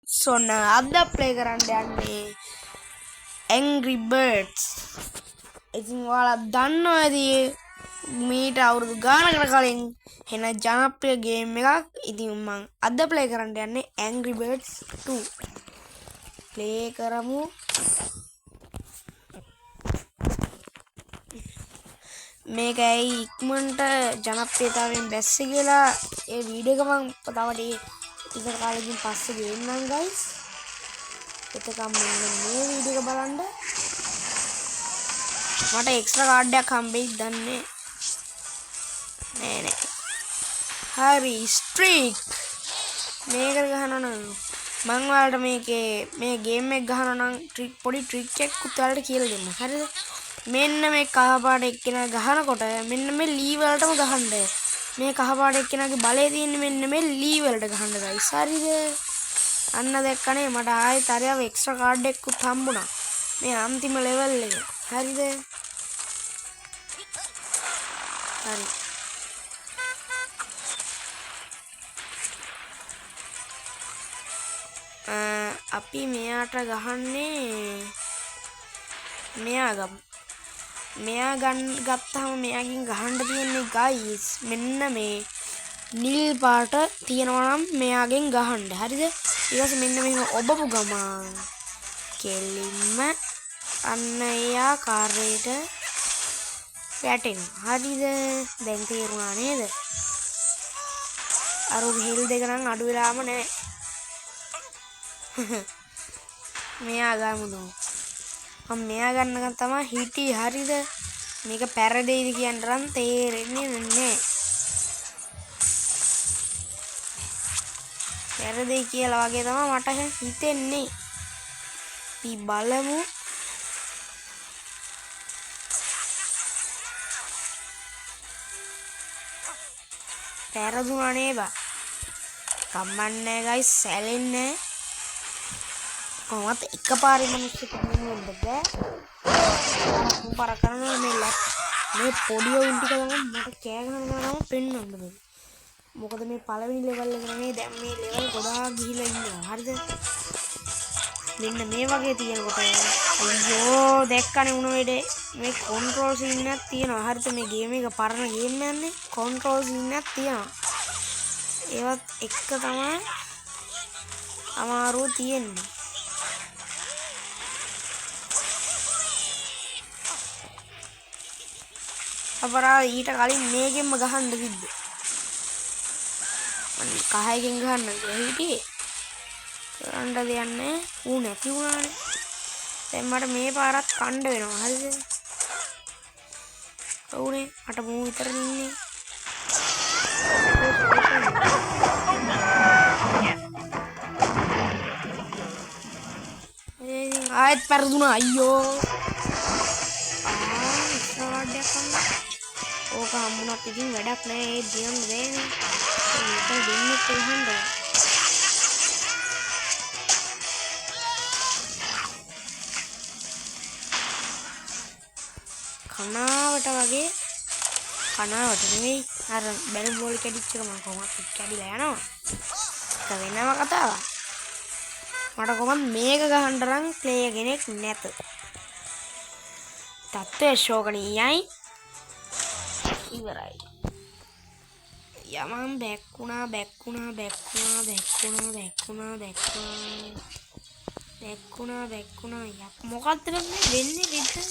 සොන්න අද ප්ලේ කරන්න යන්නේ Angry Birds. ඉතින් ඔයාලා දන්නවා ඇති මීට අවුරුදු ගානකට කලින් එන ජනප්‍රිය ගේම් එකක්. ඉතින් මම අද ප්ලේ කරන්න යන්නේ Angry Birds 2. ප්ලේ කරමු. මේක ඇයි ඉක්මනට ජනප්‍රියතාවයෙන් බැස්සේ කියලා ඒ වීඩියෝ එක මම තව ඉතින් කාලෙකින් පස්සේ ගේන්නම් guys. එතකම් මෙන්න මේ වීඩියෝ එක බලන්න. මට එක්ස්ට්‍රා කාඩ් එකක් හම්බෙයිද දන්නේ නෑ. හරි ස්ට්‍රීක් මේක ගහනවා නම් මම ඔයාලට මේ ගේම් එක ගහනවා නම් පොඩි ට්‍රික් එකක් ඔයාලට කියලා දෙන්න. හරිද? මෙන්න මේ කහ පාට එක්කෙනා ගහනකොට මෙන්න මේ ලී වලටම ගහන්න. මේ කහ පාට එක්කෙනාගේ බලය තියෙන්නේ මෙන්න මේ ලී වලට ගහන්න guys. හරිද? අන්න දැක්කනේ මට ආයෙත් අරයව එක්ස්ට්‍රා කාඩ් එකකුත් හම්බුණා. මේ අන්තිම ලෙවල් එක. හරිද? හරි. අපි මෙයාට ගහන්නේ මෙයා ගමු. මෙයා ගත්තාම මෙයාගෙන් ගහන්න තියෙන්නේ guys මෙන්න මේ නිල් පාට තියෙනවා නම් මෙයාගෙන් ගහන්න. හරිද? ඊට පස්සේ මෙන්න මෙහෙම ඔබපු ගමන් කෙලින්ම අන්න එයා කාර්යයට වැටෙනවා. හරිද? දැන් තේරුණා නේද? අර හිල් දෙක නම් අඩු වෙලාම නැහැ. මෙයා ගමුද? මම මෙයා ගන්නකන් තමයි හිටි. හරිද? මේක පැරදෙයිද කියන්න නම් තේරෙන්නේ නැහැ. පැරදෙයි කියලා වගේ තමයි මට හිතෙන්නේ. අපි බලමු. පැරදුනා නේ බා. කම්මන්නේ guys සැලෙන්නේ. කොහොමද එකපාරේ මිනිස්සු කොහොමද බෑ. උපාර කරනවා මේ පොඩි උන් ටික ගමන් මට කෑ ගහනවා පෙන්වන්න බෑ. මොකද මේ පළවෙනි ලෙවල් එක නෙමෙයි දැන් මේ ලෙවල් ගොඩාක් ගිහිලා ඉන්නවා. හරිද? මෙන්න මේ වගේ තියෙනකොට අයියෝ දැක්කනේ උණ වෙඩේ මේ කන්ට්‍රෝල් සීන් එකක් තියෙනවා. හරිද? මේ ගේම් එක පරණ ගේම් යන්නේ කන්ට්‍රෝල් සීන් එකක් තියෙනවා. ඒවත් එක තමයි අමාරුව තියෙන්නේ. අපරා ඊට කලින් මේකෙන්ම ගහන්න කිව්ද? මම කහයකින් ගහන්න කියලා හිටියේ. කරන්න දෙයක් නැහැ. ඌ නැති වුණානේ. දැන් මට මේ පාරත් කණ්ඩ වෙනවා. හරිද? ඔව්නේ මට මූ විතරනේ ඉන්නේ. ඉතින් ආයෙත් පෙරදුනා. අයියෝ. ඕක හම්බුණත් ඉතින් වැඩක් නෑ. ඒ දියන්න දෙන්නේ. ඒක දෙන්නේ කොහොමද? කනාවට වගේ කනාවට නෙවෙයි අර බැලු බෝල් කැඩිච්ච එක මම කොහොමද කැඩිලා යනවා. ඒක වෙනම කතාවක්. මට කොහොමද මේක ගහන්න තරම් ප්ලේයර් කෙනෙක් නැත. තත්ත්වය ශෝකණීයයි. ඉවරයි. යමන් බැක්කුණා මොකක්ද වෙන්නේ විතර?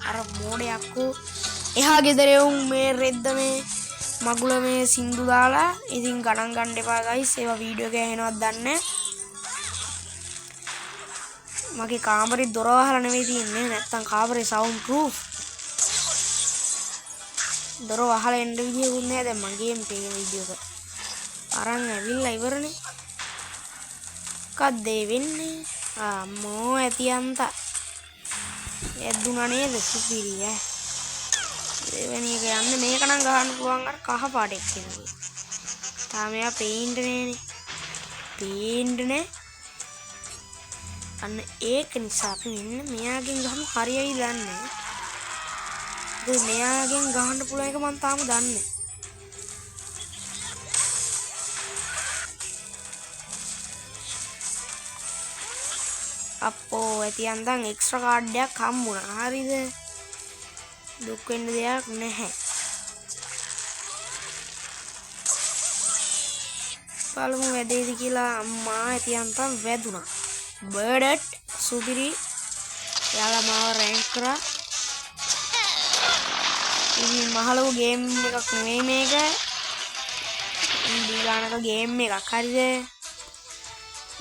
අර මෝඩයක්කෝ එහා ගෙදර උන් මේ රෙද්ද මේ මගුල මේ සින්දු දාලා ඉතින් ගණන් ගන්න එපා guys. ඒවා වීඩියෝ එක ඇහෙනවද දන්නේ නැහැ. මගේ කාමරේ දොර වහලා නෙවෙයි තියන්නේ. නැත්තම් කාමරේ සවුන්ඩ් ප්‍රූෆ්. දොර වහලා එන්න විදියකුත් නැහැ. දැන් මම ගේම් එකේ වීඩියෝ එක අරන් ඇවිල්ලා ඉවරනේ. මොකක්ද වෙන්නේ? අම්මෝ ඇතියන්ත ඇද්දුනා නේද? සුපිරි ඈ. දෙවෙනි එක යන්නේ මේක නම් ගහන්න පුළුවන් අර කහ පාට එක්කනේ. තාම එයා පේන්න නෑනේ. පේන්න නෑ. අන්න ඒක නිසා අපි මෙන්න මෙයාගෙන් ගහමු. හරියයි දන්නේ. ඒක මෙයාගෙන් ගහන්න පුළුවන් එක මම තාම දන්නේ. අප්පෝ ඇති අන්දන් එක්ස්ට්‍රා කාඩ් එකක් හම්බුණා. හරිද? දුක් වෙන්න දෙයක් නැහැ. බලමු වැඩේද කියලා. අම්මා ඇති අන්තම් වැදුනා. බර්ඩට් සුපිරි. යාලා මාව රැන්ක් කරා. ඉතින් මහලු ගේම් එකක් නෙමෙයි මේක. ඉන්දියානක ගේම් එකක්. හරිද?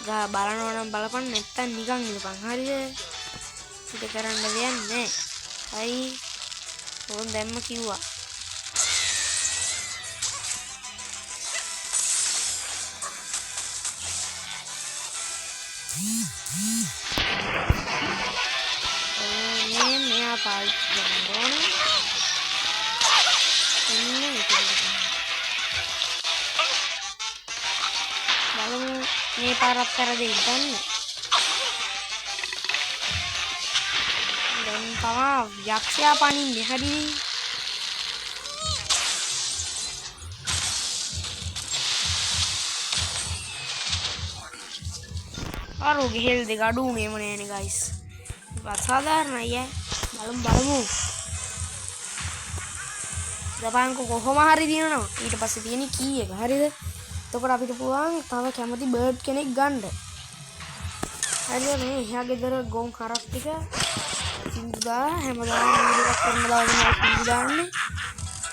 ගා බලනවා නම් බලපන් නැත්තම් නිකන් ඉඳපන්. හරිද? පිට කරන්න දෙයක් නැහැ. හයි. ඕන් දැම්ම කිව්වා. මෙයා පාවිච්චි කරන්න ඕනේ. බලමු මේ පාරක් කරදෙයි ගන්න. දැන් තමයි යක්ෂයා පනින්නේ. හරි. අරෝගේ හෙල් දෙක අඩු වුණේම නෑනේ ගයිස්. අසාධාරණයි ඈ. බලමු. දපාන්කෝ කොහොම හරි දිනනවා. ඊට පස්සේ තියෙන කී එක. හරිද? එතකොට අපිට පුළුවන් තව කැමති බර්ඩ් කෙනෙක් ගන්න. හරිද? මේ එහා ගෙදර ගොන් කරක් ටික සින්දුදා හැමදාම වීඩියෝ එකක් කරන දාගෙන සින්දු දාන්නේ.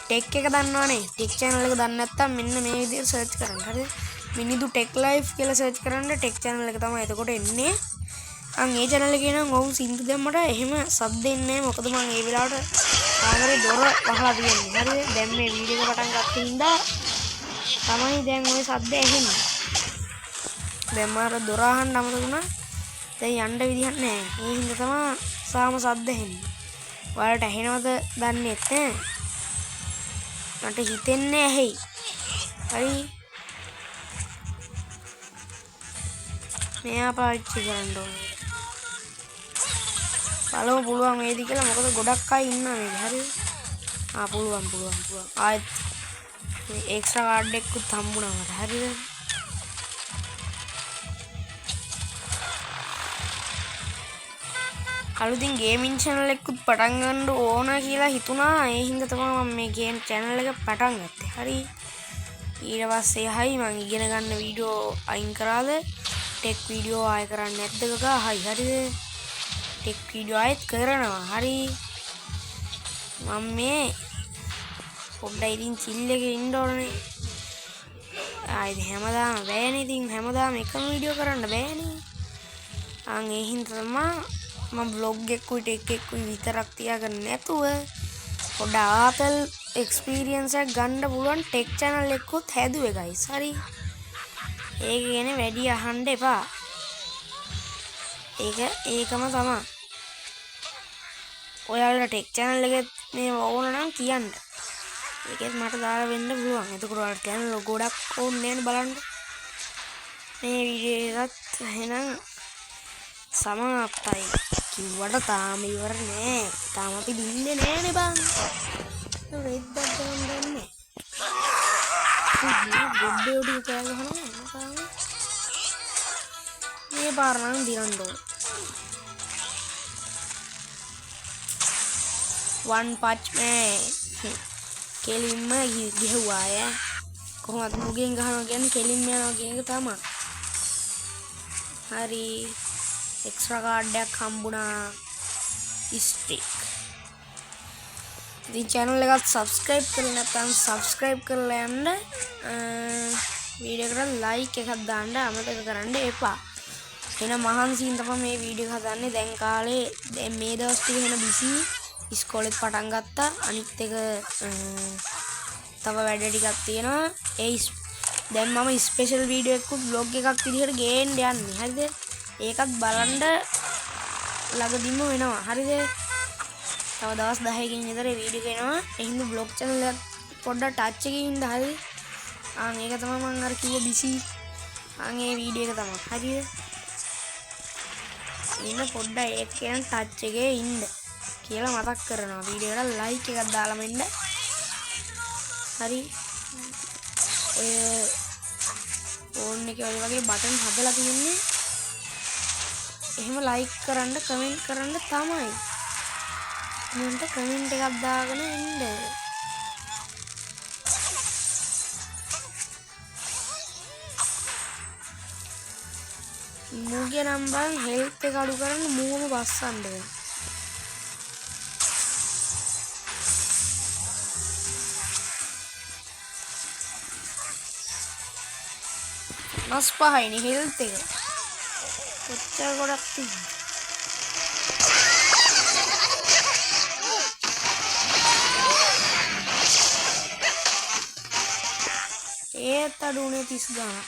ටෙක් එක දන්නවනේ. ටෙක් channel එක දන්නේ නැත්නම් මෙන්න මේ විදිහට සර්ච් කරන්න. හරිද? මිනිදු ටෙක් ලයිෆ් කියලා සර්ච් කරන්න ටෙක් channel එක තමයි එතකොට එන්නේ. අන් ඒ channel එකේ නම් ඔවුන් සින්දු දැම්මට එහෙම සබ් දෙන්නේ නැහැ. මොකද මම ඒ වෙලාවට කාමරේ දොර වහලා තියෙන්නේ. හරිද? දැන් මේ වීඩියෝ එක පටන් ගත්ත හින්දා තමයි දැන් ওই සද්ද ඇහෙන්නේ. දැන් මාර දොර අහන්න අමතක වුණා. දැන් යන්න විදිහක් නැහැ. ඒ හින්දා තමයි සාම සද්ද ඇහෙන්නේ. ඔයාලට ඇහෙනවද දන්නේ නැහැ. මට හිතෙන්නේ ඇහෙයි. හරි. මෙයා පාවිච්චි කරන්න ඕනේ. බලමු පුළුවන් වේද කියලා. මොකද ගොඩක් අය ඉන්නවා මේක. හරිද? පුළුවන්. ආයෙත් මේ එක්ස්ට්‍රා කාඩ් එකකුත් හම්බුණා මට. හරිද? අලුතින් ගේමින් channel එකකුත් පටන් ගන්න ඕන කියලා හිතුණා. ඒ හින්දා තමයි මම මේ ගේම් channel එක පටන් ගත්තේ. හරි. ඊට පස්සේ හයි මම ඉගෙන ගන්න වීඩියෝ අයින් කරාද? ටෙක් වීඩියෝ ආයෙ කරන්නේ නැද්ද කකා? හරිද? ටෙක් වීඩියෝ ආයෙත් කරනවා. හරි. මම මේ පොඩ්ඩයි ඉතින් චිල් එකේ ඉන්න ඕනේ. ආයෙත් හැමදාම බෑනේ. ඉතින් හැමදාම එකම වීඩියෝ කරන්න බෑනේ. අන් ඒ හින්දා තමයි මම vlog එකකුයි ටෙක් එකකුයි විතරක් තියාගෙන නැතුව පොඩ ආතල් එක්ස්පීරියන්ස් එකක් ගන්න පුළුවන් ටෙක් channel එකකුත් හැදුවේ guys. හරි. ඒක ගැන වැඩි අහන්න එපා. ඒකම තමයි. ඔයාලට ටෙක් channel එකේ මේ ඕන නම් කියන්න. ඒකෙත් මට දාලා වෙන්න පුළුවන්. එතකොට ඔයාලට channel ගොඩක් ඕනේ නේද බලන්න. මේ වීඩියෝ එකත් එහෙනම් සමාප්තයි. කිව්වට තාම ඉවර නෑ. තාම අපි දින්නේ නෑනේ බං. රෙද්දක් ගන්න දන්නේ. ගොඩේ උඩ කෑ ගහනවා. මේ පාර නම් දිනන්න ඕන. one punch man. කෙලින්ම ගිහුවා ඈ. කොහොමද මුගෙන් ගහනවා කියන්නේ කෙලින්ම යනවා කියන එක තමයි. හරි. එක්ස්ට්‍රා කාඩ් එකක් හම්බුණා. ස්ටික්. ඉතින් channel එකත් subscribe කරලා නැත්නම් subscribe කරලා යන්න. වීඩියෝ එකට like එකක් දාන්න අමතක කරන්න එපා. එන මහන්සියෙන් තමයි මේ වීඩියෝ එක හදන්නේ. දැන් කාලේ දැන් මේ දවස් ටික වෙන බිසි ඉස්කෝලේත් පටන් ගත්තා. අනිත් එක තව වැඩ ටිකක් තියෙනවා. දැන් මම ස්පෙෂල් වීඩියෝ එකක් vlog එකක් විදිහට ගේන්න යන්නේ. හරිද? ඒකත් බලන්න ළඟදින්ම වෙනවා. හරිද? තව දවස් 10කින් විතර වීඩියෝ එක එනවා. එහෙනම් vlog channel එක පොඩ්ඩක් ටච් එකේ ඉන්න. හරිද? ඒක තමයි මම අර කිව්ව බිසි. ඒ වීඩියෝ එක තමයි. හරිද? ඉන්න පොඩ්ඩක් ඒක කියන ටච් එකේ ඉන්න කියලා මතක් කරනවා. වීඩියෝ එකට like එකක් දාලා මෙන්න. හරි. ඔය ෆෝන් එකේ ඔය වගේ බටන් හදලා තියෙන්නේ. එහෙම ලයික් කරන්න කමෙන්ට් කරන්න තමයි. මන්ට කමෙන්ට් එකක් දාගෙන ඉන්න. මූගේ නම් බං හෙල්ත් එක අඩු කරන්න මූවම බස්සන්න බෑ. මස් පහයිනේ හෙල්ත් එක. කොච්චර ගොඩක් තිබ්බ. ඒත් අඩුනේ 30 ගානක්.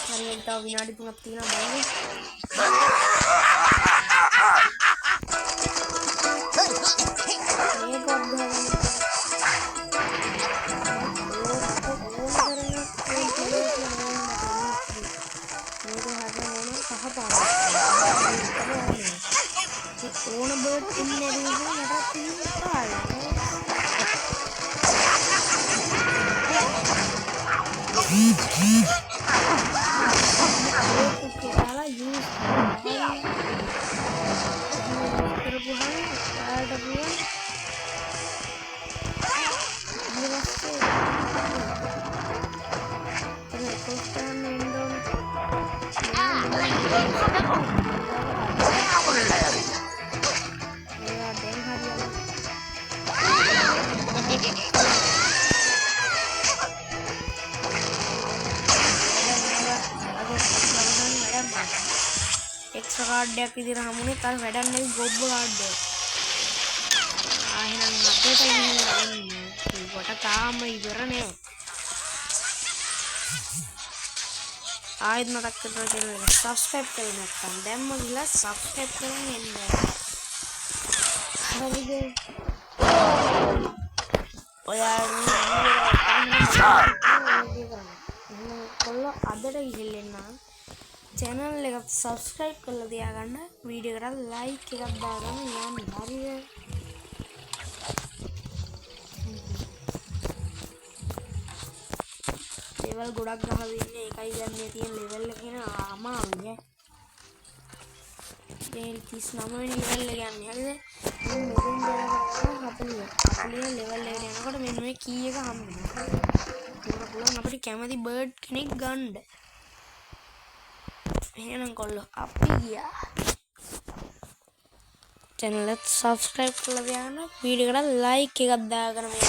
හරියට තව විනාඩි 3ක් තියෙනවා බලන්න. ඕන බර්ඩ් ඉන්නේ නේද මට තියෙනවා. එක්ස්ට්‍රා කාඩ් එකක් විදිහට හමුනේ තර වැඩක් නැති ගොබ්බ කාඩ් එකක්. එහෙනම් අපිට ඉන්නේ කොට තාම ඉවර නෑ. ආයෙත් මතක් කරනවා channel එක subscribe කරලා නැත්නම් දැම්ම ගිහලා subscribe කරගෙන එන්න. හරිද? ඔයාලා අදට ගිහින් channel එක subscribe කරලා තියාගන්න. වීඩියෝ එකට like එකක් දාගන්න යන්න. හරිද? level ගොඩක් ගහලා ඉන්නේ ඒකයි දැන් මේ තියෙන level එක කියන අමාරුයි ඈ. දැන් 39 වෙනි level එක යන්නේ. හරිද? මෙතෙන් යනකොට 40 level එකට යනකොට මෙන්න මේ key එක හම්බ වෙනවා. ඒක පුළුවන් අපිට කැමති bird කෙනෙක් ගන්න. එහෙනම් කොල්ලෝ අපි ගියා. channel එක subscribe කරලා තියාගන්න. වීඩියෝ එකට like එකක් දාගෙන මේ